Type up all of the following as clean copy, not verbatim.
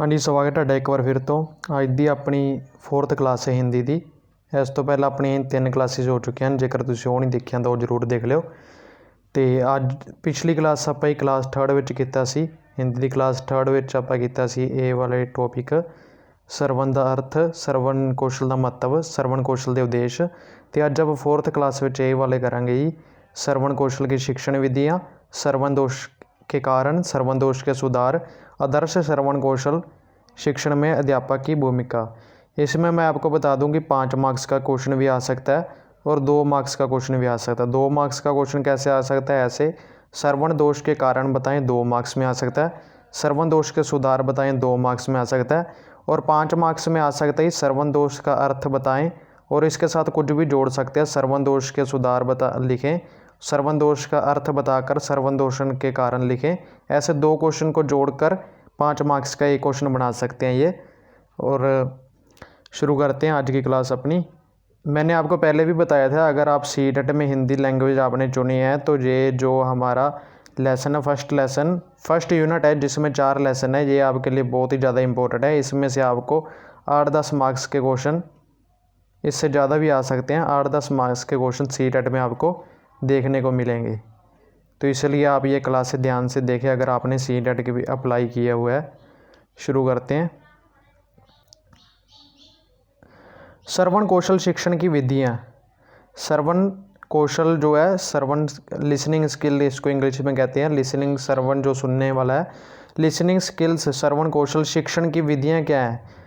हाँ जी, स्वागत है एक बार फिर तो ਅੱਜ ਦੀ ਆਪਣੀ 4th ਕਲਾਸ ਹੈ ਹਿੰਦੀ ਦੀ। ਇਸ ਤੋਂ ਪਹਿਲਾਂ ਆਪਣੀ 3 ਕਲਾਸਿਸ ਹੋ ਚੁੱਕੀਆਂ ਹਨ। ਜੇਕਰ ਤੁਸੀਂ ਉਹ ਨਹੀਂ ਦੇਖੀਆਂ ਤਾਂ ਉਹ ਜ਼ਰੂਰ ਦੇਖ ਲਿਓ। ਤੇ ਅੱਜ ਪਿਛਲੀ ਕਲਾਸ ਆਪਾਂ ਹੀ ਕਲਾਸ 3rd ਵਿੱਚ ਕੀਤਾ ਸੀ। ਹਿੰਦੀ ਦੀ ਕਲਾਸ 3rd ਵਿੱਚ ਆਪਾਂ ਕੀਤਾ ਸੀ ਇਹ ਵਾਲੇ ਟੌਪਿਕ ਸਰਵਣ ਦਾ ਅਰਥ, ਸਰਵਣ ਕੌਸ਼ਲ ਦਾ ਮਹੱਤਵ, ਸਰਵਣ ਕੌਸ਼ਲ ਦੇ ਉਦੇਸ਼। ਤੇ ਅੱਜ ਆਪਾਂ 4th ਕਲਾਸ ਵਿੱਚ ਇਹ ਵਾਲੇ ਕਰਾਂਗੇ ਜੀ ਸਰवण कौशल की शिक्षण विधियाँ, श्रवण दोष के कारण, श्रवण दोष के सुधार, आदर्श श्रवण कौशल शिक्षण में अध्यापक की भूमिका। इसमें मैं आपको बता दूं कि 5 मार्क्स का क्वेश्चन भी आ सकता है और 2 मार्क्स का क्वेश्चन भी आ सकता है। 2 मार्क्स का क्वेश्चन कैसे आ सकता है? ऐसे श्रवण दोष के कारण बताएं, 2 मार्क्स में आ सकता है। श्रवण दोष के सुधार बताएं, 2 मार्क्स में आ सकता है। और 5 मार्क्स में आ सकता है श्रवण दोष का अर्थ बताएं और इसके साथ कुछ भी जोड़ सकते हैं। श्रवण दोष के सुधार लिखें, श्रवण दोष का अर्थ बताकर श्रवण दोषण के कारण लिखें। ऐसे 2 क्वेश्चन को जोड़कर 5 मार्क्स का एक क्वेश्चन बना सकते हैं ये। और शुरू करते हैं आज की क्लास अपनी। मैंने आपको पहले भी बताया था, अगर आप सीटेट में हिंदी लैंग्वेज आपने चुनी है तो ये जो हमारा लेसन है, फर्स्ट यूनिट है जिसमें 4 लेसन है, ये आपके लिए बहुत ही ज़्यादा इंपॉर्टेंट है। इसमें से आपको 8-10 मार्क्स के क्वेश्चन, इससे ज़्यादा भी आ सकते हैं, 8-10 मार्क्स के क्वेश्चन सीटेट में आपको देखने को मिलेंगे। तो इसलिए आप ये क्लास से ध्यान से देखें अगर आपने सीटेट की भी अप्लाई किया हुआ है। शुरू करते हैं। श्रवण कौशल शिक्षण की विधियाँ। श्रवण कौशल जो है, श्रवण लिसनिंग स्किल इसको इंग्लिश में कहते हैं। लिसनिंग श्रवण जो सुनने वाला है, लिसनिंग स्किल्स श्रवण कौशल शिक्षण की विधियाँ क्या है?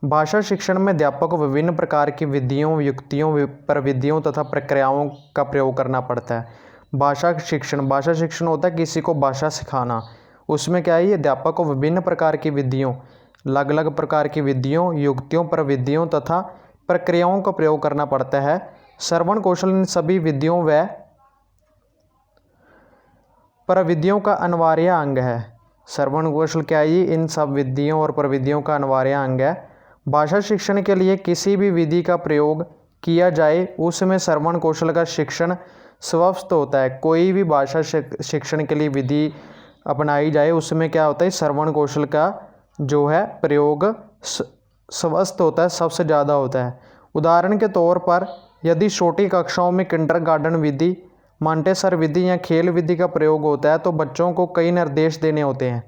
भाषा शिक्षण में अध्यापक को विभिन्न प्रकार की विधियों, युक्तियों, प्रविधियों तथा प्रक्रियाओं का प्रयोग करना पड़ता है। भाषा शिक्षण होता है किसी को भाषा सिखाना। उसमें क्या है, ये अध्यापक को विभिन्न प्रकार की विधियों, अलग अलग प्रकार की विधियों, युक्तियों, प्रविधियों तथा प्रक्रियाओं का प्रयोग करना पड़ता है। श्रवण कौशल इन सभी विधियों व प्रविधियों का अनिवार्य अंग है। श्रवण कौशल क्या है, इन सब विधियों और प्रविधियों का अनिवार्य अंग है। भाषा शिक्षण के लिए किसी भी विधि का प्रयोग किया जाए उसमें श्रवण कौशल का शिक्षण स्वस्थ होता है। कोई भी भाषा शिक्षण के लिए विधि अपनाई जाए उसमें क्या होता है, श्रवण कौशल का जो है प्रयोग स्वस्थ होता है, सबसे ज़्यादा होता है। उदाहरण के तौर पर यदि छोटी कक्षाओं में किंडरगार्टन विधि, मॉन्टेसर विधि या खेल विधि का प्रयोग होता है तो बच्चों को कई निर्देश देने होते हैं।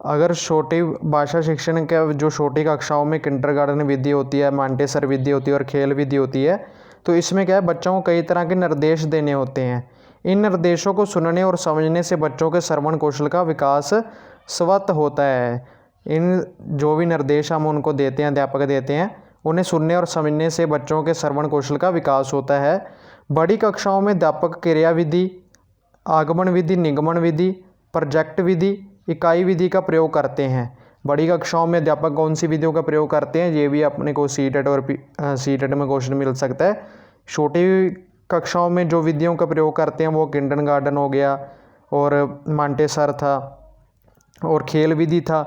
अगर छोटी भाषा शिक्षण के जो छोटी कक्षाओं में किंडरगार्टन विधि होती है, मॉन्टेसर विधि होती है और खेल विधि होती है, तो इसमें क्या है, बच्चों को कई तरह के निर्देश देने होते हैं। इन निर्देशों को सुनने और समझने से बच्चों के श्रवण कौशल का विकास स्वतः होता है। इन जो भी निर्देश हम उनको देते हैं, अध्यापक देते हैं, उन्हें सुनने और समझने से बच्चों के श्रवण कौशल का विकास होता है। बड़ी कक्षाओं में अध्यापक क्रिया विधि, आगमन विधि, निगमन विधि, प्रोजेक्ट विधि, इकाई विधि का प्रयोग करते हैं। बड़ी कक्षाओं में अध्यापक कौन सी विधियों का प्रयोग करते हैं, ये भी अपने को सीटेट में क्वेश्चन मिल सकता है। छोटी कक्षाओं में जो विधियों का प्रयोग करते हैं वो किंडरगार्टन हो गया और मॉन्टेसर था और खेल विधि था।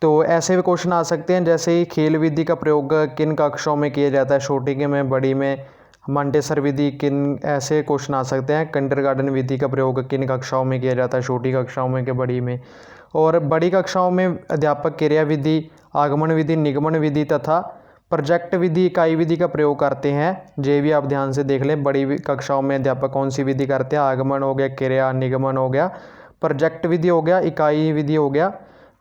तो ऐसे भी क्वेश्चन आ सकते हैं, जैसे ही खेल विधि का प्रयोग किन कक्षाओं में किया जाता है, छोटी के में, बड़ी में, मॉन्टेसर विधि किन, ऐसे क्वेश्चन आ सकते हैं। किंडरगार्टन विधि का प्रयोग किन कक्षाओं में किया जाता है, छोटी कक्षाओं में के बड़ी में। और बड़ी कक्षाओं में अध्यापक क्रिया विधि, आगमन विधि, निगमन विधि तथा प्रोजेक्ट विधि, इकाई विधि का प्रयोग करते हैं। ये भी आप ध्यान से देख लें, बड़ी कक्षाओं में अध्यापक कौन सी विधि करते हैं, आगमन हो गया, क्रिया, निगमन हो गया, प्रोजेक्ट विधि हो गया, इकाई विधि हो गया।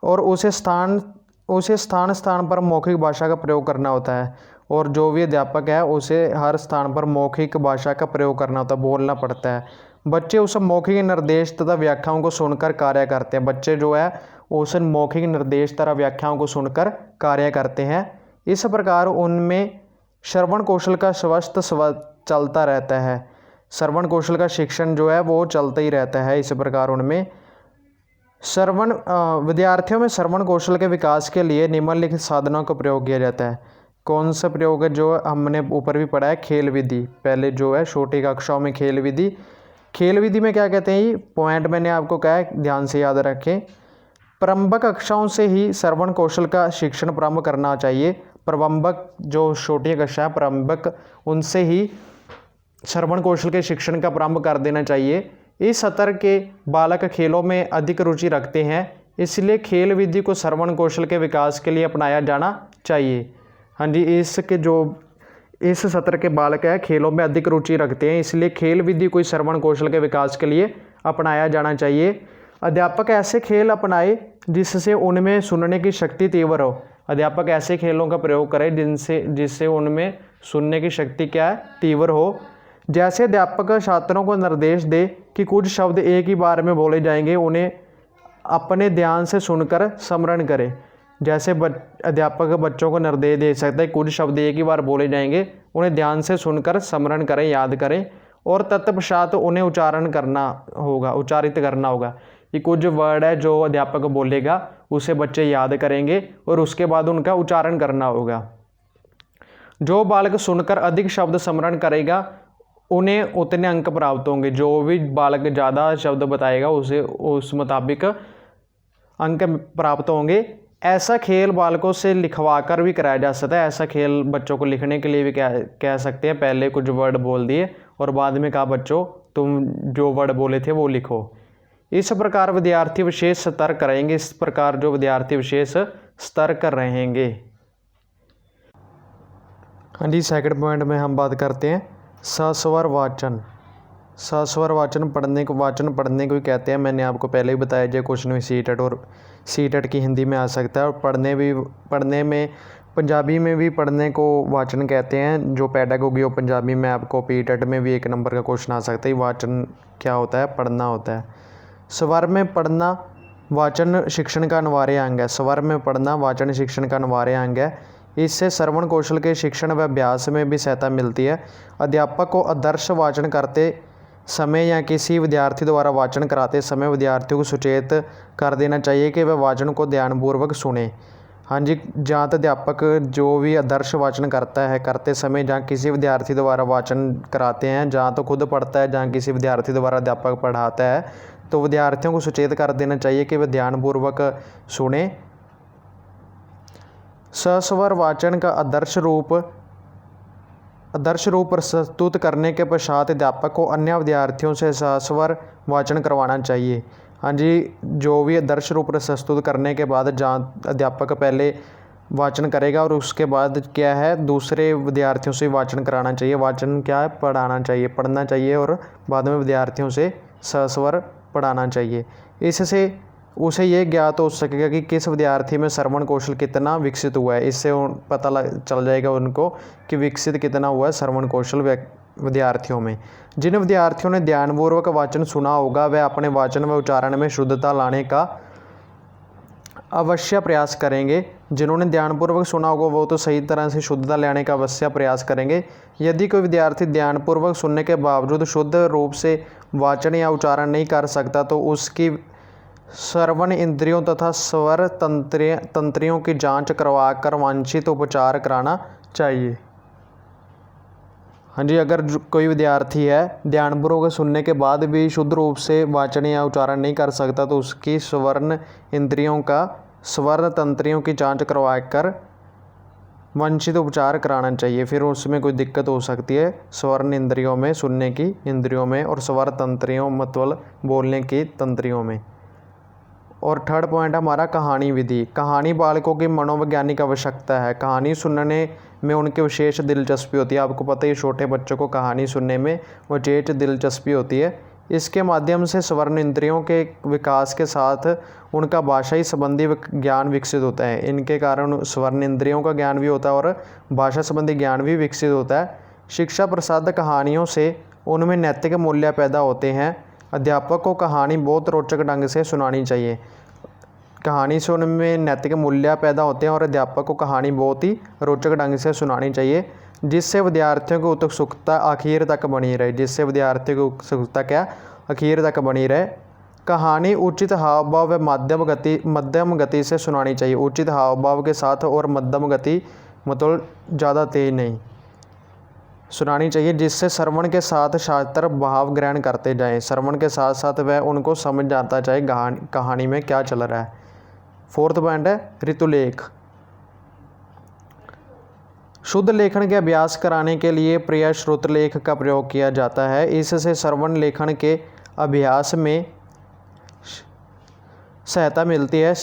और उसे स्थान पर मौखिक भाषा का प्रयोग करना होता है। और जो भी अध्यापक है उसे हर स्थान पर मौखिक भाषा का प्रयोग करना होता है, बोलना पड़ता है। बच्चे उस मौखिक निर्देश तथा व्याख्याओं को सुनकर कार्य करते हैं। बच्चे जो है उस मौखिक निर्देश तथा व्याख्याओं को सुनकर कार्य करते हैं। इस प्रकार उनमें श्रवण कौशल का स्वस्थ चलता रहता है। श्रवण कौशल का शिक्षण जो है वो चलता ही रहता है। इस प्रकार उनमें विद्यार्थियों में श्रवण कौशल के विकास के लिए निम्नलिखित साधनों का प्रयोग किया जाता है। कौन सा प्रयोग है, जो हमने ऊपर भी पढ़ा है, खेल विधि। पहले जो है छोटी कक्षाओं में खेल विधि, खेल विधि में क्या कहते हैं, ये पॉइंट मैंने आपको कहा है, ध्यान से याद रखें। प्रारंभिक कक्षाओं से ही श्रवण कौशल का शिक्षण प्रारंभ करना चाहिए। प्रारंभिक जो छोटी कक्षा है, प्रारंभिक, उनसे ही श्रवण कौशल के शिक्षण का प्रारंभ कर देना चाहिए। इस स्तर के बालक खेलों में अधिक रुचि रखते हैं। इसलिए खेल विधि को श्रवण कौशल के विकास के लिए अपनाया जाना चाहिए। हाँ जी, इसके जो इस सत्र के बालक है खेलों में अधिक रुचि रखते हैं, इसलिए खेल विधि को श्रवण कौशल के विकास के लिए अपनाया जाना चाहिए। अध्यापक ऐसे खेल अपनाए जिससे उनमें सुनने की शक्ति तीव्र हो। अध्यापक ऐसे खेलों का प्रयोग करें जिससे उनमें सुनने की शक्ति क्या है, तीव्र हो। जैसे अध्यापक छात्रों को निर्देश दे कि कुछ शब्द एक ही बार में बोले जाएंगे, उन्हें अपने ध्यान से सुनकर स्मरण करें। जैसे अध्यापक बच्चों को निर्देश दे सकता है कुछ शब्द एक ही बार बोले जाएंगे, उन्हें ध्यान से सुनकर स्मरण करें, याद करें और तत्पश्चात उन्हें उच्चारित करना होगा। कि कुछ वर्ड है जो अध्यापक बोलेगा उसे बच्चे याद करेंगे और उसके बाद उनका उच्चारण करना होगा। जो बालक सुनकर अधिक शब्द स्मरण करेगा उन्हें उतने अंक प्राप्त होंगे। जो भी बालक ज़्यादा शब्द बताएगा उसे उस मुताबिक अंक प्राप्त होंगे। ऐसा खेल बालकों से लिखवा कर भी कराया जा सकता है। ऐसा खेल बच्चों को लिखने के लिए भी कह सकते हैं। पहले कुछ वर्ड बोल दिए और बाद में कहा बच्चों तुम जो वर्ड बोले थे वो लिखो। इस प्रकार विद्यार्थी विशेष सतर्क रहेंगे। इस प्रकार जो विद्यार्थी विशेष सतर्क रहेंगे। हाँ जी, सेकंड पॉइंट में हम बात करते हैं सस्वर वाचन। सस्वर वाचन पढ़ने को ही कहते हैं। मैंने आपको पहले ही बताया जो क्वेश्चन भी सीटेट और सीटेट की हिंदी में आ सकता है और पढ़ने में पंजाबी में भी पढ़ने को वाचन कहते हैं। जो पैडागोगी हो पंजाबी में आपको पीटेट में भी 1 नंबर का क्वेश्चन आ सकता है। वाचन क्या होता है, पढ़ना होता है। स्वर में पढ़ना वाचन शिक्षण का अनिवार्य अंग है। स्वर में पढ़ना वाचन शिक्षण का अनिवार्य अंग है। इससे श्रवण कौशल के शिक्षण व अभ्यास में भी सहायता मिलती है। अध्यापक को आदर्श वाचन करते समय या किसी विद्यार्थी द्वारा वाचन कराते समय विद्यार्थियों को सचेत कर देना चाहिए कि वह वाचन को ध्यानपूर्वक सुने। हाँ जी, जहाँ तक अध्यापक जो भी आदर्श वाचन करता है करते समय जहाँ किसी विद्यार्थी द्वारा वाचन कराते हैं, जहाँ तो खुद पढ़ता है जहाँ किसी विद्यार्थी द्वारा अध्यापक पढ़ाता है, तो विद्यार्थियों को सचेत कर देना चाहिए कि वह ध्यानपूर्वक सुने। सस्वर वाचन का आदर्श रूप प्रस्तुत करने के पश्चात अध्यापक को अन्य विद्यार्थियों से सस्वर वाचन करवाना चाहिए। हाँ जी, जो भी आदर्श रूप प्रस्तुत करने के बाद जहाँ अध्यापक पहले वाचन करेगा और उसके बाद क्या है दूसरे विद्यार्थियों से वाचन कराना चाहिए। वाचन क्या है, पढ़ाना चाहिए, पढ़ना चाहिए और बाद में विद्यार्थियों से सस्वर पढ़ाना चाहिए। इससे उसे ये ज्ञात हो सकेगा कि किस विद्यार्थी में श्रवण कौशल कितना विकसित हुआ है। इससे पता चल जाएगा उनको कि विकसित कितना हुआ है श्रवण कौशल विद्यार्थियों में। जिन विद्यार्थियों ने ध्यानपूर्वक वाचन सुना होगा वह अपने वाचन व उच्चारण में शुद्धता लाने का अवश्य प्रयास करेंगे। जिन्होंने ध्यानपूर्वक सुना होगा वो तो सही तरह से शुद्धता लाने का अवश्य प्रयास करेंगे। यदि कोई विद्यार्थी ध्यानपूर्वक सुनने के बावजूद शुद्ध रूप से वाचन या उच्चारण नहीं कर सकता तो उसकी श्रवण इंद्रियों तथा स्वर तंत्रियों की जांच करवाकर वांछित उपचार कराना चाहिए। हाँ जी, अगर कोई विद्यार्थी है ध्यानपूर्वक सुनने के बाद भी शुद्ध रूप से वाचन या उच्चारण नहीं कर सकता तो उसकी स्वर्ण इंद्रियों का स्वर तंत्रियों की जांच करवाकर वांछित उपचार कराना चाहिए। फिर उसमें कोई दिक्कत हो सकती है स्वर्ण इंद्रियों में, सुनने की इंद्रियों में और स्वर तंत्रियों मतलब बोलने की तंत्रियों में। और थर्ड पॉइंट हमारा कहानी विधि। कहानी बालकों की मनोवैज्ञानिक आवश्यकता है। कहानी सुनने में उनकी विशेष दिलचस्पी होती है। आपको पता है छोटे बच्चों को कहानी सुनने में विशेष दिलचस्पी होती है। इसके माध्यम से स्वर्ण इंद्रियों के विकास के साथ उनका भाषाई संबंधी ज्ञान विकसित होता है। इनके कारण स्वर्ण इंद्रियों का ज्ञान भी होता है और भाषा संबंधी ज्ञान भी विकसित होता है। शिक्षा प्रसाद कहानियों से उनमें नैतिक मूल्य पैदा होते हैं। अध्यापक को कहानी बहुत रोचक ढंग से सुनानी चाहिए। कहानी से उनमें नैतिक मूल्य पैदा होते हैं और अध्यापक को कहानी बहुत ही रोचक ढंग से सुनानी चाहिए जिससे विद्यार्थियों की उत्सुकता आखिर तक बनी रहे। कहानी उचित हाव भाव व मध्यम गति से सुनानी चाहिए। उचित हाव भाव के साथ और मध्यम गति मतलब ज़्यादा तेज नहीं सुनानी चाहिए जिससे श्रवण के साथ छात्र भाव ग्रहण करते जाएं। श्रवण के साथ साथ वह उनको समझ आता जाए कहानी में क्या चल रहा है। फोर्थ पॉइंट है ऋतुलेख। शुद्ध लेखन के अभ्यास कराने के लिए प्रिय श्रुतलेख का प्रयोग किया जाता है। इससे श्रवण लेखन के अभ्यास में सहायता मिलती है।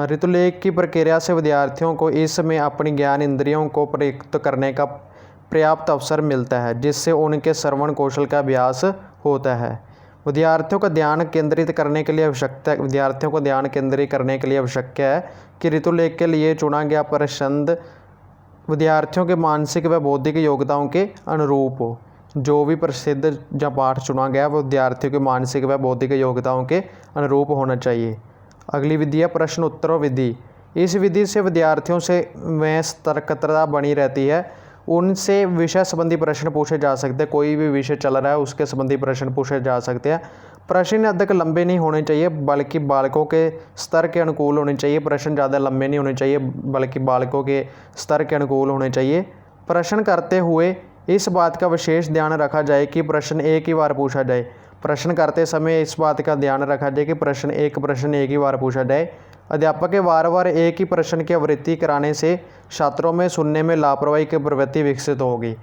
ऋतुलेख की प्रक्रिया से विद्यार्थियों को इसमें अपनी ज्ञान इंद्रियों को प्रयुक्त करने का पर्याप्त अवसर मिलता है, जिससे उनके श्रवण कौशल का अभ्यास होता है। विद्यार्थियों को ध्यान केंद्रित करने के लिए आवश्यक है कि ऋतुलेख के लिए चुना गया प्रश्न विद्यार्थियों के मानसिक व बौद्धिक योग्यताओं के अनुरूप हो। जो भी प्रसिद्ध जब पाठ चुना गया वो विद्यार्थियों की मानसिक व बौद्धिक योग्यताओं के अनुरूप होना चाहिए। अगली विधि है प्रश्न उत्तर विधि। इस विधि से विद्यार्थियों में सतर्कता बनी रहती है। उनसे विषय संबंधी प्रश्न पूछे जा सकते हैं। कोई भी विषय चल रहा है उसके संबंधी प्रश्न पूछे जा सकते हैं। प्रश्न अधिक लंबे नहीं होने चाहिए, बल्कि बालकों के स्तर के अनुकूल होने चाहिए। प्रश्न ज़्यादा लंबे नहीं होने चाहिए, बल्कि बालकों के स्तर के अनुकूल होने चाहिए। प्रश्न करते हुए इस बात का विशेष ध्यान रखा जाए कि प्रश्न एक ही बार पूछा जाए। प्रश्न करते समय इस बात का ध्यान रखा जाए कि प्रश्न एक ही बार पूछा जाए। अध्यापक के बार बार एक ही प्रश्न की आवृत्ति कराने से छात्रों में सुनने में लापरवाही की प्रवृत्ति विकसित होगी।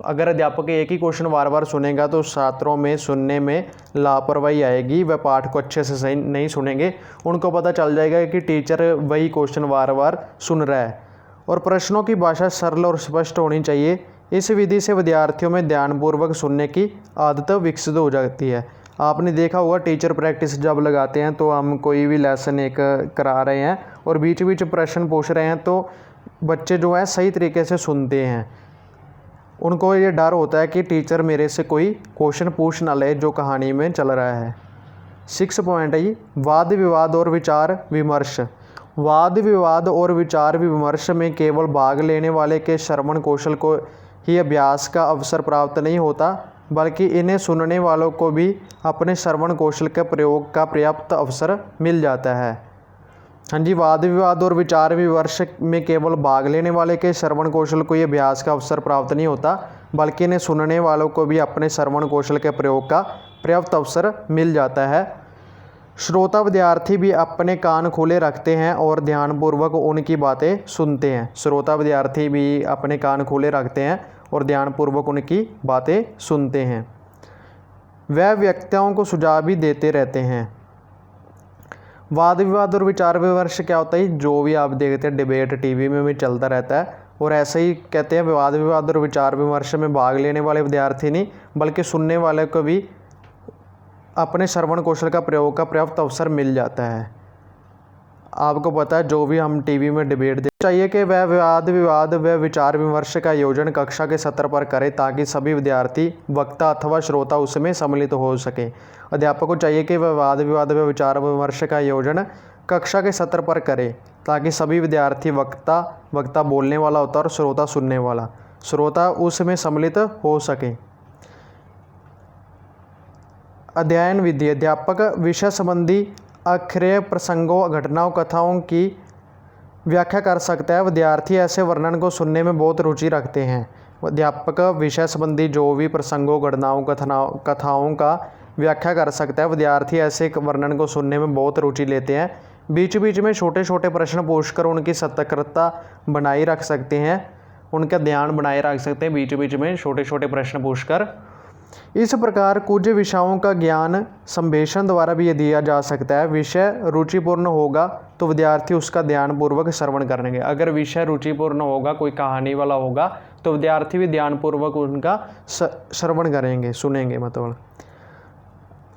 अगर अध्यापक एक ही क्वेश्चन बार बार सुनेगा तो छात्रों में सुनने में लापरवाही आएगी, वह पाठ को अच्छे से सही नहीं सुनेंगे। उनको पता चल जाएगा कि टीचर वही क्वेश्चन बार बार सुन रहा है। और प्रश्नों की भाषा सरल और स्पष्ट होनी चाहिए। इस विधि से विद्यार्थियों में ध्यानपूर्वक सुनने की आदत विकसित हो जाती है। आपने देखा होगा टीचर प्रैक्टिस जब लगाते हैं तो हम कोई भी लेसन एक करा रहे हैं और बीच बीच प्रश्न पूछ रहे हैं तो बच्चे जो है सही तरीके से सुनते हैं। उनको ये डर होता है कि टीचर मेरे से कोई क्वेश्चन पूछ ना ले जो कहानी में चल रहा है। 6 पॉइंट है ये वाद विवाद और विचार विमर्श। वाद विवाद और विचार विमर्श में केवल भाग लेने वाले के श्रवण कौशल को ही अभ्यास का अवसर प्राप्त नहीं होता, बल्कि इन्हें सुनने वालों को भी अपने श्रवण कौशल के प्रयोग का पर्याप्त अवसर मिल जाता है। हाँ जी, वाद विवाद और विचार विमर्श में केवल भाग लेने वाले के श्रवण कौशल को ये अभ्यास का अवसर प्राप्त नहीं होता, बल्कि इन्हें सुनने वालों को भी अपने श्रवण कौशल के प्रयोग का पर्याप्त अवसर मिल जाता है। श्रोता विद्यार्थी भी अपने कान खुले रखते हैं और ध्यानपूर्वक उनकी बातें सुनते हैं। श्रोता विद्यार्थी भी अपने कान खुले रखते हैं और ध्यानपूर्वक उनकी बातें सुनते हैं। वह व्यक्तियों को सुझाव भी देते रहते हैं। वाद विवाद और विचार विमर्श क्या होता है? जो भी आप देखते हैं डिबेट टीवी में भी चलता रहता है, और ऐसे ही कहते हैं वाद विवाद और विचार विमर्श में भाग लेने वाले विद्यार्थी नहीं, बल्कि सुनने वाले को भी अपने श्रवण कौशल का प्रयोग का पर्याप्त अवसर मिल जाता है। आपको पता है जो भी हम टीवी में डिबेट देख चाहिए कि वह वाद विवाद व विचार विमर्श का आयोजन कक्षा के सत्र पर करे, ताकि सभी विद्यार्थी वक्ता अथवा श्रोता उसमें सम्मिलित हो सके। अध्यापक को चाहिए कि वह वाद विवाद व विचार विमर्श का आयोजन कक्षा के सत्र पर करे, ताकि सभी विद्यार्थी वक्ता बोलने वाला होता है और श्रोता सुनने वाला, श्रोता उसमें सम्मिलित हो सके। अध्ययन विधि। अध्यापक विषय संबंधी अक्षरीय प्रसंगों, घटनाओं, कथाओं की व्याख्या कर सकता है। विद्यार्थी ऐसे वर्णन को सुनने में बहुत रुचि रखते हैं। अध्यापक विषय संबंधी जो भी प्रसंगों, घटनाओं, कथाओं का व्याख्या कर सकता है। विद्यार्थी ऐसे वर्णन को सुनने में बहुत रुचि लेते हैं। बीच बीच में छोटे छोटे प्रश्न पूछकर उनकी सतर्कता बनाए रख सकते हैं, उनका ध्यान बनाए रख सकते हैं बीच बीच में छोटे छोटे प्रश्न पूछकर। इस प्रकार कुछ विषयों का ज्ञान संप्रेषण द्वारा भी दिया जा सकता है। विषय रुचिपूर्ण होगा तो विद्यार्थी उसका ध्यानपूर्वक श्रवण करेंगे। अगर विषय रुचिपूर्ण होगा, कोई कहानी वाला होगा, तो विद्यार्थी भी ध्यानपूर्वक उनका श्रवण करेंगे, सुनेंगे। मतलब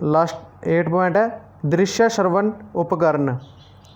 लास्ट 8 पॉइंट है दृश्य श्रवण उपकरण।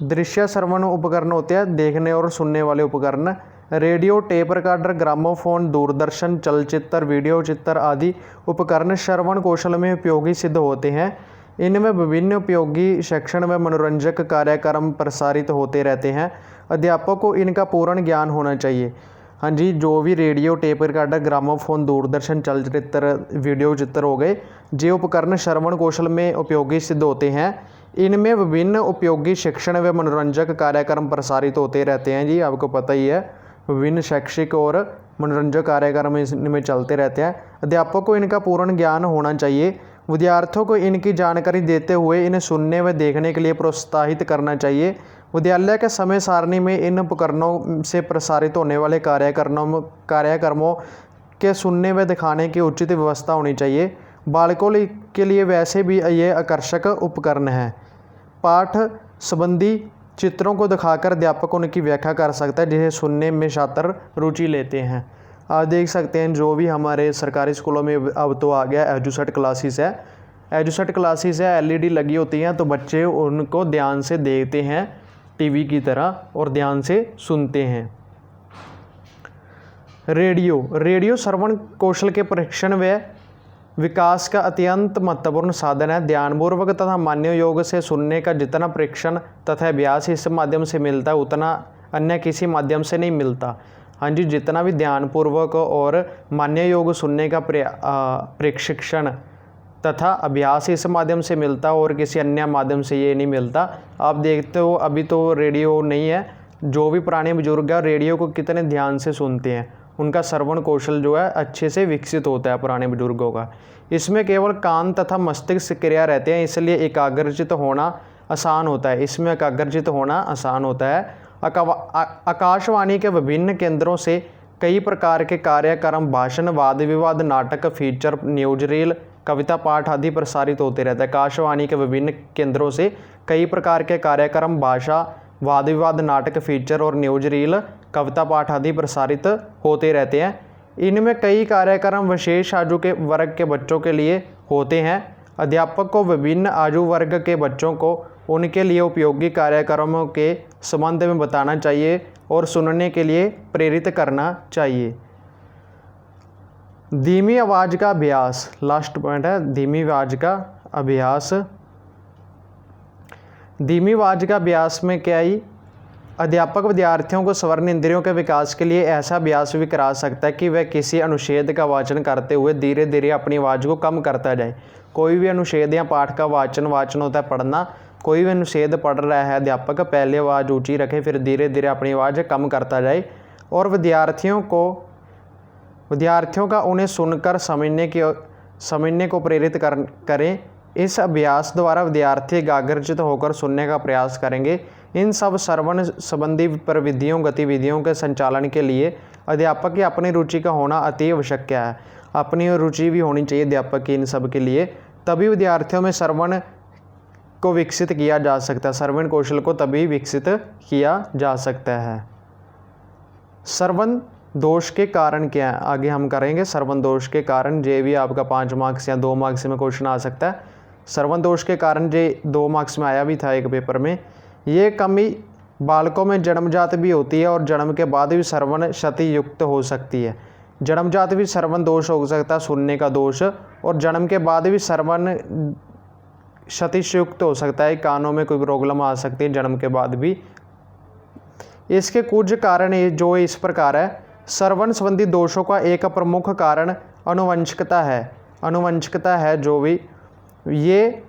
दृश्य श्रवण उपकरण होते हैं देखने और सुनने वाले उपकरण। Radio, tape recorder, gramophone, Doordarshan, चलचित्र, वीडियो चित्र आदि उपकरण श्रवण कौशल में उपयोगी सिद्ध होते हैं। इनमें विभिन्न उपयोगी शिक्षण व मनोरंजक कार्यक्रम प्रसारित होते रहते हैं। अध्यापक को इनका पूर्ण ज्ञान होना चाहिए। हाँ जी, जो भी radio, tape recorder, gramophone, Doordarshan, चलचित्र, वीडियो चित्र हो गए, ये उपकरण श्रवण कौशल में उपयोगी सिद्ध होते हैं। इनमें विभिन्न उपयोगी शिक्षण व मनोरंजक कार्यक्रम प्रसारित होते रहते हैं। जी आपको पता ही है, विभिन्न शैक्षिक और मनोरंजक कार्यक्रम इनमें चलते रहते हैं। अध्यापक को इनका पूर्ण ज्ञान होना चाहिए। विद्यार्थियों को इनकी जानकारी देते हुए इन्हें सुनने व देखने के लिए प्रोत्साहित करना चाहिए। विद्यालय के समय सारणी में इन उपकरणों से प्रसारित होने वाले कार्यक्रमों के सुनने व दिखाने की उचित व्यवस्था होनी चाहिए। बालकों के लिए वैसे भी ये आकर्षक उपकरण हैं। पाठ संबंधी चित्रों को दिखाकर अध्यापक उनकी व्याख्या कर सकता है, जिसे सुनने में छात्र रुचि लेते हैं। आप देख सकते हैं जो भी हमारे सरकारी स्कूलों में अब तो आ गया एजुसेट क्लासेस है। एजुसेट क्लासेस है, एलईडी लगी होती हैं, तो बच्चे उनको ध्यान से देखते हैं टीवी की तरह और ध्यान से सुनते हैं। रेडियो श्रवण कौशल के परीक्षण व विकास का अत्यंत महत्वपूर्ण साधन है। ध्यानपूर्वक तथा मान्य योग से सुनने का जितना परीक्षण तथा अभ्यास इस माध्यम से मिलता है, उतना अन्य किसी माध्यम से नहीं मिलता। हाँ जी, जितना भी ध्यानपूर्वक और मान्य योग सुनने का प्रशिक्षण तथा अभ्यास इस माध्यम से मिलता और किसी अन्य माध्यम से ये नहीं मिलता। आप देखते हो अभी तो रेडियो नहीं है, जो भी पुराने बुजुर्ग हैं रेडियो को कितने ध्यान से सुनते हैं, उनका श्रवण कौशल जो है अच्छे से विकसित होता है पुराने बुजुर्गों का। इसमें केवल कान तथा मस्तिष्क क्रिया रहते हैं, इसलिए एकाग्रचित होना आसान होता है। इसमें एकाग्रचित होना आसान होता है। आकाशवाणी के विभिन्न केंद्रों से कई प्रकार के कार्यक्रम, भाषण, वाद विवाद, नाटक, फीचर, न्यूज रील, कविता पाठ आदि प्रसारित होते रहते हैं। आकाशवाणी के विभिन्न केंद्रों से कई प्रकार के कार्यक्रम, भाषा, वाद विवाद, नाटक, फीचर और न्यूज रील, कविता पाठ आदि प्रसारित होते रहते हैं। इनमें कई कार्यक्रम विशेष आयु के वर्ग के बच्चों के लिए होते हैं। अध्यापक को विभिन्न आयु वर्ग के बच्चों को उनके लिए उपयोगी कार्यक्रमों के संबंध में बताना चाहिए और सुनने के लिए प्रेरित करना चाहिए। धीमी आवाज़ का अभ्यास, लास्ट पॉइंट है धीमी आवाज़ का अभ्यास। धीमी आवाज़ का अभ्यास में क्या ही अध्यापक विद्यार्थियों को स्वर्ण इंद्रियों के विकास के लिए ऐसा अभ्यास भी करा सकता है कि वह किसी अनुच्छेद का वाचन करते हुए धीरे धीरे अपनी आवाज़ को कम करता जाए। कोई भी अनुच्छेद या पाठ का वाचन होता है पढ़ना। कोई भी अनुच्छेद पढ़ रहा है अध्यापक पहले आवाज़ ऊँची रखे, फिर धीरे धीरे अपनी आवाज़ कम करता जाए और विद्यार्थियों का उन्हें सुनकर समझने को प्रेरित करें। इस अभ्यास द्वारा विद्यार्थी एकाग्रचित होकर सुनने का प्रयास करेंगे। इन सब श्रवण संबंधी प्रविधियों गतिविधियों के संचालन के लिए अध्यापक की अपनी रुचि का होना अति आवश्यक है। अपनी रुचि भी होनी चाहिए अध्यापक की इन सब के लिए, तभी विद्यार्थियों में श्रवण को विकसित किया जा सकता है। श्रवण कौशल को तभी विकसित किया जा सकता है। श्रवण दोष के कारण क्या है, आगे हम करेंगे। श्रवण दोष के कारण ये भी आपका 5 मार्क्स या 2 मार्क्स में क्वेश्चन आ सकता है। श्रवण दोष के कारण ये 2 मार्क्स में आया भी था एक पेपर में। ये कमी बालकों में जन्मजात भी होती है और जन्म के बाद भी श्रवण क्षति युक्त हो सकती है। जन्मजात भी श्रवण दोष हो सकता है, सुनने का दोष, और जन्म के बाद भी श्रवण क्षति युक्त हो सकता है, कानों में कोई प्रॉब्लम आ सकती है जन्म के बाद भी। इसके कुछ कारण जो इस प्रकार है। श्रवण संबंधी दोषों का एक प्रमुख कारण आनुवंशिकता है। आनुवंशिकता है जो भी ये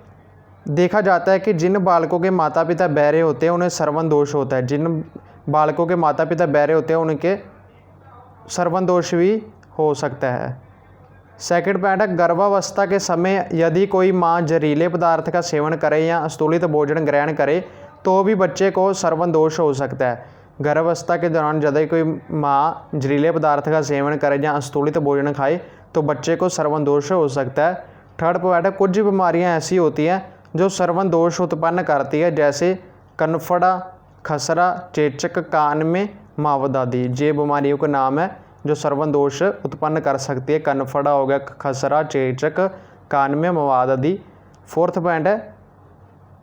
देखा जाता है कि जिन बालकों के माता पिता बहरे होते हैं उन्हें श्रवण दोष होता है। जिन बालकों के माता पिता बहरे होते हैं उनके श्रवण दोष भी हो सकता है। सेकंड पॉइंट है, गर्भावस्था के समय यदि कोई माँ जहरीले पदार्थ का सेवन करे या अस्तुलित भोजन ग्रहण करे तो भी बच्चे को श्रवण दोष हो सकता है। गर्भावस्था के दौरान यदि कोई माँ जहरीले पदार्थ का सेवन करे या अस्तुलित भोजन खाए तो बच्चे को श्रवण दोष हो सकता है। थर्ड पॉइंट है, कुछ बीमारियाँ ऐसी होती हैं जो श्रवण दोष उत्पन्न करती है, जैसे कनफड़ा, खसरा, चेचक, कान में मावद आदि। ये बीमारियों का नाम है जो श्रवण दोष उत्पन्न कर सकती है। कनफड़ा हो गया, खसरा, चेचक, कान में मवाद आदि। फोर्थ पॉइंट है,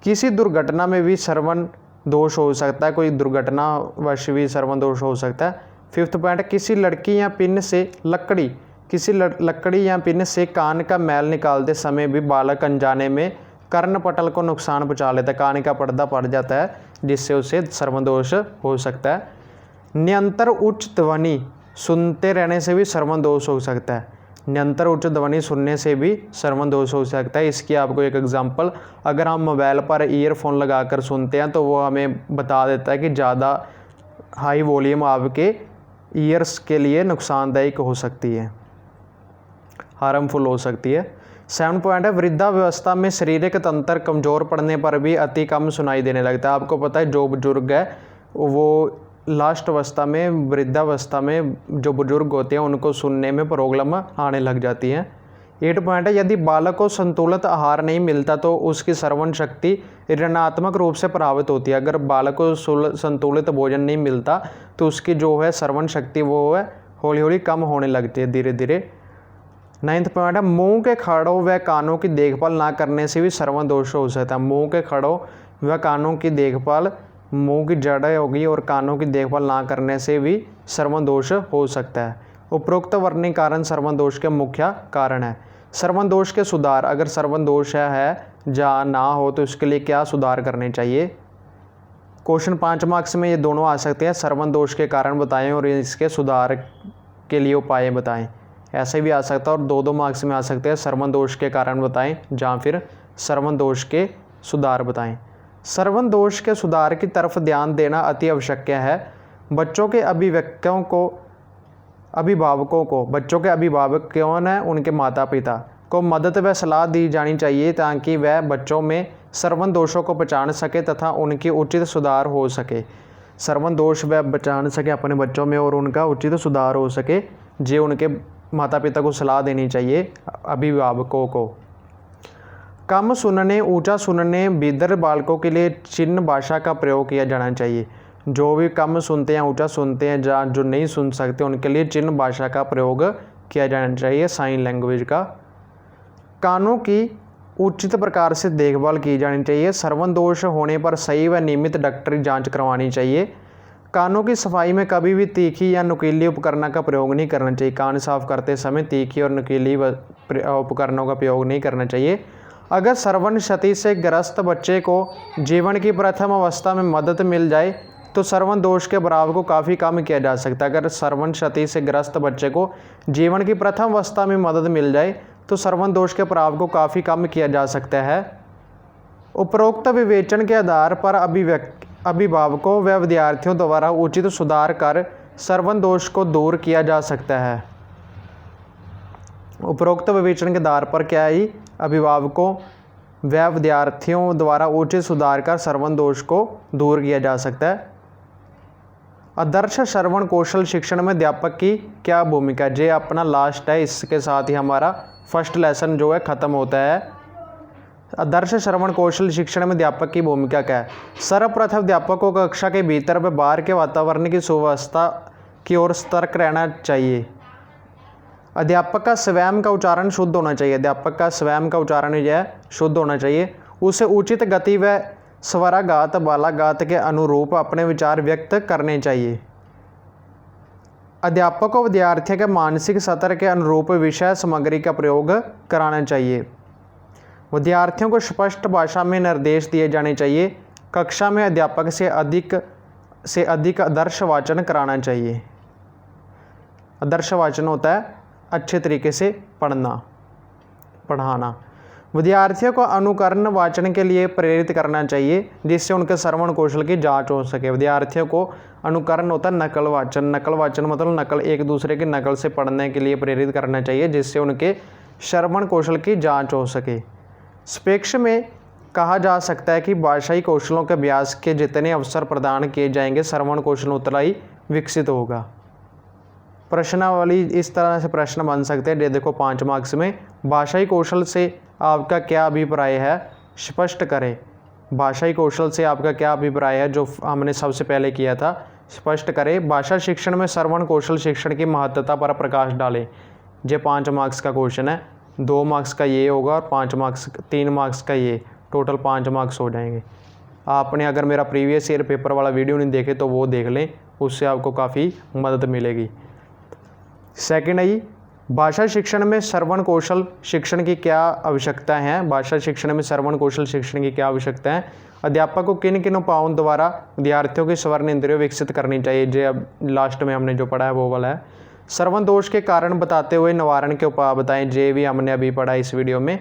किसी दुर्घटना में भी श्रवण दोष हो सकता है, कोई दुर्घटनावश भी श्रवण दोष हो सकता है। फिफ्थ पॉइंट, किसी लकड़ी या पिन से कान का मैल निकालते समय भी बालक अनजाने में कर्णपटल को नुकसान पहुंचा लेता है, कान का पर्दा पड़ जाता है जिससे उसे श्रवण दोष हो सकता है। निरंतर उच्च ध्वनि सुनते रहने से भी श्रवण दोष हो सकता है। निरंतर उच्च ध्वनि सुनने से भी श्रवण दोष हो सकता है। इसकी आपको एक एग्जांपल, अगर हम मोबाइल पर ईयरफोन लगाकर सुनते हैं तो वो हमें बता देता है कि ज़्यादा हाई वॉल्यूम आपके ईयर्स के लिए नुकसानदायक हो सकती है, हार्मफुल हो सकती है। 7 पॉइंट है, वृद्धावस्था में शारीरिक तंत्र कमज़ोर पड़ने पर भी अति कम सुनाई देने लगता है। आपको पता है जो बुजुर्ग है वो लास्ट अवस्था में, वृद्धावस्था में जो बुजुर्ग होते हैं उनको सुनने में प्रॉब्लम आने लग जाती है। 8 पॉइंट है, यदि बालक को संतुलित आहार नहीं मिलता तो उसकी श्रवण शक्ति ऋणात्मक रूप से प्रभावित होती है। अगर बालक को संतुलित भोजन नहीं मिलता तो उसकी जो है श्रवण शक्ति वो है हौली हौली कम होने लगती है, धीरे धीरे। 9th पॉइंट है, मुंह के खड़ों व कानों की देखभाल ना करने से भी श्रवण दोष हो सकता है। मुंह के खड़ों व कानों की देखभाल, मुंह की जड़ें होगी और कानों की देखभाल ना करने से भी श्रवण दोष हो सकता है। उपरोक्त वर्णित कारण श्रवण दोष के मुख्य कारण है। श्रवण दोष के सुधार, अगर श्रवण दोष है या ना हो तो इसके लिए क्या सुधार करने चाहिए। क्वेश्चन 5 मार्क्स में ये दोनों आ सकते हैं, श्रवण दोष के कारण बताएं और इसके सुधार के लिए उपाय बताएं। ऐसे भी आ सकता है और 2-2 मार्क्स में आ सकते हैं, श्रवण दोष के कारण बताएं या फिर श्रवण दोष के सुधार बताएं। श्रवण दोष के सुधार की तरफ ध्यान देना अति आवश्यक है। बच्चों के अभिभावक कौन है, उनके माता पिता को मदद व सलाह दी जानी चाहिए ताकि वह बच्चों में श्रवण दोषों को पहचान सके तथा उनकी उचित सुधार हो सके। श्रवण दोष वह पहचान सके अपने बच्चों में और उनका उचित सुधार हो सके, जो उनके माता पिता को सलाह देनी चाहिए अभिभावकों को। कम सुनने, ऊंचा सुनने, बिदर बालकों के लिए चिन्ह भाषा का प्रयोग किया जाना चाहिए। जो भी कम सुनते हैं, ऊंचा सुनते हैं, या जो नहीं सुन सकते उनके लिए चिन्ह भाषा का प्रयोग किया जाना चाहिए, साइन लैंग्वेज का। कानों की उचित प्रकार से देखभाल की जानी चाहिए। श्रवण दोष होने पर सही व नियमित डॉक्टरी जांच करवानी चाहिए। कानों की सफाई में कभी भी तीखी या नुकीली उपकरण का प्रयोग नहीं करना चाहिए। कान साफ करते समय तीखी और नुकीली उपकरणों का प्रयोग नहीं करना चाहिए। अगर श्रवण क्षति से ग्रस्त बच्चे को जीवन की प्रथम अवस्था में मदद मिल जाए तो श्रवण दोष के प्रभाव को काफ़ी कम किया जा सकता है। अगर श्रवण क्षति से ग्रस्त बच्चे को जीवन की प्रथम अवस्था में मदद मिल जाए तो श्रवण दोष के प्रभाव को काफ़ी कम किया जा सकता है। उपरोक्त विवेचन के आधार पर अभिभावकों व विद्यार्थियों द्वारा उचित सुधार कर श्रवण दोष को दूर किया जा सकता है। उपरोक्त विवेचन के आधार पर क्या है, अभिभावकों व विद्यार्थियों द्वारा उचित सुधार कर श्रवण दोष को दूर किया जा सकता है। आदर्श श्रवण कौशल शिक्षण में अध्यापक की क्या भूमिका है। ये अपना लास्ट है, इसके साथ ही हमारा फर्स्ट लेसन जो है ख़त्म होता है। आदर्श श्रवण कौशल शिक्षण में अध्यापक की भूमिका क्या है। सर्वप्रथम अध्यापक को कक्षा के भीतर व बाहर के वातावरण की सुव्यवस्था की ओर सतर्क रहना चाहिए। अध्यापक का स्वयं का उच्चारण शुद्ध होना चाहिए। अध्यापक का स्वयं का उच्चारण जो है शुद्ध होना चाहिए। उसे उचित गति व स्वराघात बालाघात के अनुरूप अपने विचार व्यक्त करने चाहिए। अध्यापक को विद्यार्थियों के मानसिक स्तर के अनुरूप विषय सामग्री का प्रयोग कराना चाहिए। विद्यार्थियों को स्पष्ट भाषा में निर्देश दिए जाने चाहिए। कक्षा में अध्यापक से अधिक आदर्श वाचन कराना चाहिए। आदर्श वाचन होता है अच्छे तरीके से पढ़ाना। विद्यार्थियों को अनुकरण वाचन के लिए प्रेरित करना चाहिए जिससे उनके श्रवण कौशल की जांच हो सके। विद्यार्थियों को अनुकरण होता है नकल वाचन। नकल वाचन मतलब नकल, एक दूसरे की नकल से पढ़ने के लिए प्रेरित करना चाहिए जिससे उनके श्रवण कौशल की जांच हो सके। सापेक्ष में कहा जा सकता है कि भाषाई कौशलों के अभ्यास के जितने अवसर प्रदान किए जाएंगे श्रवण कौशल उतना ही विकसित होगा। प्रश्नावली इस तरह से प्रश्न बन सकते हैं। देखो 5 मार्क्स में, भाषाई कौशल से आपका क्या अभिप्राय है, स्पष्ट करें। भाषाई कौशल से आपका क्या अभिप्राय है, जो हमने सबसे पहले किया था, स्पष्ट करें। भाषा शिक्षण में श्रवण कौशल शिक्षण की महत्वता पर प्रकाश डालें। ये 5 मार्क्स का क्वेश्चन है। 2 मार्क्स का ये होगा और 3 मार्क्स का ये, टोटल 5 मार्क्स हो जाएंगे। आपने अगर मेरा प्रीवियस ईयर पेपर वाला वीडियो नहीं देखे तो वो देख लें, उससे आपको काफ़ी मदद मिलेगी। सेकंड है, भाषा शिक्षण में श्रवण कौशल शिक्षण की क्या आवश्यकता है। भाषा शिक्षण में श्रवण कौशल शिक्षण की क्या आवश्यकता है। अध्यापक को किन किन उपायों द्वारा विद्यार्थियों की श्रवण इंद्रियों विकसित करनी चाहिए। जो अब लास्ट में हमने जो पढ़ा है वो वाला है। श्रवण दोष के कारण बताते हुए निवारण के उपाय बताएं। जे भी हमने अभी पढ़ा इस वीडियो में,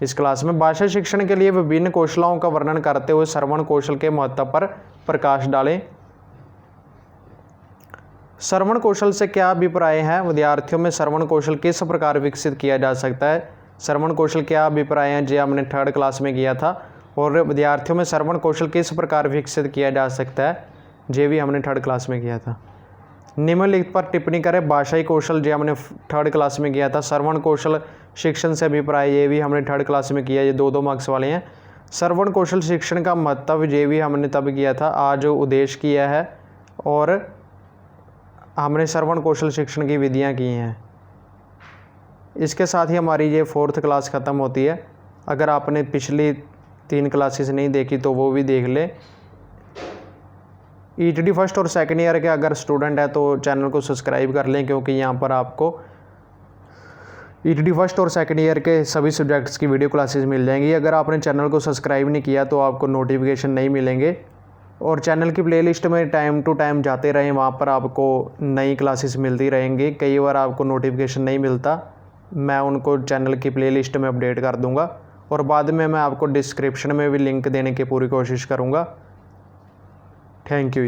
इस क्लास में। भाषा शिक्षण के लिए विभिन्न कौशलों का वर्णन करते हुए श्रवण कौशल के महत्व पर प्रकाश डालें। श्रवण कौशल से क्या अभिप्राय है। विद्यार्थियों में श्रवण कौशल किस प्रकार विकसित किया जा सकता है। श्रवण कौशल क्या अभिप्राय है, जो हमने 3rd क्लास में किया था। और विद्यार्थियों में श्रवण कौशल किस प्रकार विकसित किया जा सकता है, जो भी हमने 3rd क्लास में किया था। निम्नलिखित पर टिप्पणी करें। भाषाई कौशल जो हमने थर्ड क्लास में किया था। श्रवण कौशल शिक्षण से अभिप्राय, ये भी हमने थर्ड क्लास में किया, ये 2-2 मार्क्स वाले हैं। श्रवण कौशल शिक्षण का महत्व, ये भी हमने तब किया था। आज उद्देश्य किया है और हमने श्रवण कौशल शिक्षण की विधियाँ की हैं। इसके साथ ही हमारी ये 4th क्लास ख़त्म होती है। अगर आपने पिछली 3 क्लासेस नहीं देखी तो वो भी देख ले। ETT फर्स्ट और सेकेंड ईयर के अगर स्टूडेंट है तो चैनल को सब्सक्राइब कर लें, क्योंकि यहाँ पर आपको ETT फर्स्ट और सेकेंड ईयर के सभी सब्जेक्ट्स की वीडियो क्लासेस मिल जाएंगी। अगर आपने चैनल को सब्सक्राइब नहीं किया तो आपको नोटिफिकेशन नहीं मिलेंगे। और चैनल की प्लेलिस्ट में टाइम टू टाइम जाते रहें, वहाँ पर आपको नई क्लासेस मिलती रहेंगी। कई बार आपको नोटिफिकेशन नहीं मिलता, मैं उनको चैनल की प्लेलिस्ट में अपडेट कर दूँगा और बाद में मैं आपको डिस्क्रिप्शन में भी लिंक देने की पूरी कोशिश करूँगा। Thank you.